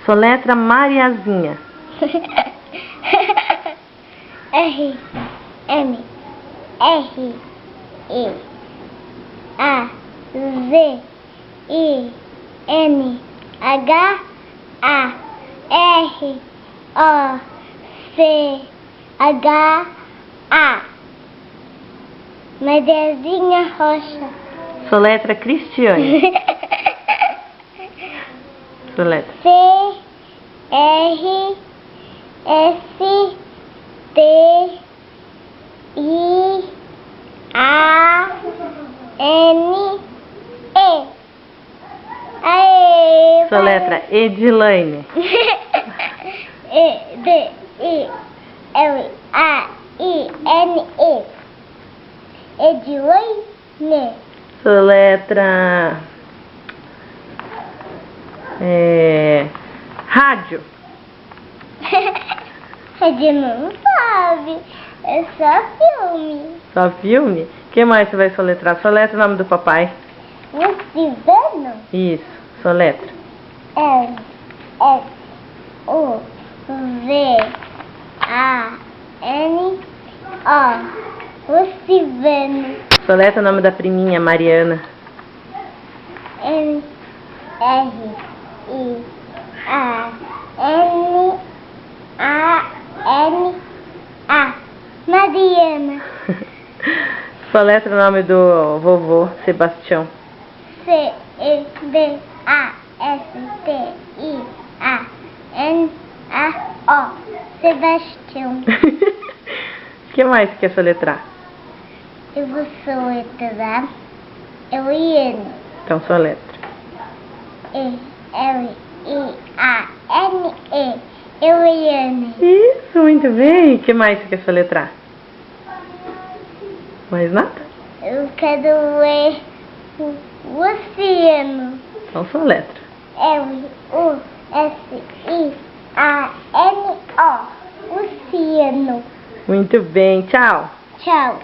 Soletra Mariazinha. R, M, R, E, A, Z, I, N, H, A, R, O, C, H, A. Mariazinha Rocha. Soletra Cristiane. Soletra. C, R, S, T, I, A, N, E. Aê! Soletra Edilaine. E, D, I, L, A, I, N, E. Edilaine. Soletra rádio. Rádio não sabe. É só filme. Só filme? O que mais você vai soletrar? Soletra o nome do papai. Luciano. Isso, soletra. L, S, U, V, A, N, O. Luciano. Soletra o nome da priminha, Mariana. M, R, I, A, N, A, N, A. Mariana. Soletra o nome do vovô, Sebastião. C, E, B, A, S, T, I, A, N, A, O. Sebastião. O que mais você quer soletrar? Eu vou soletrar Eliane. Então, soletra. E, L, I, A, N, E. Eliane. Isso, muito bem. O que mais você quer soletrar? Mais nada? Eu quero ler Luciano. Então, soletra. L, U, S, I, A, N, O. Luciano. Muito bem, tchau. Tchau.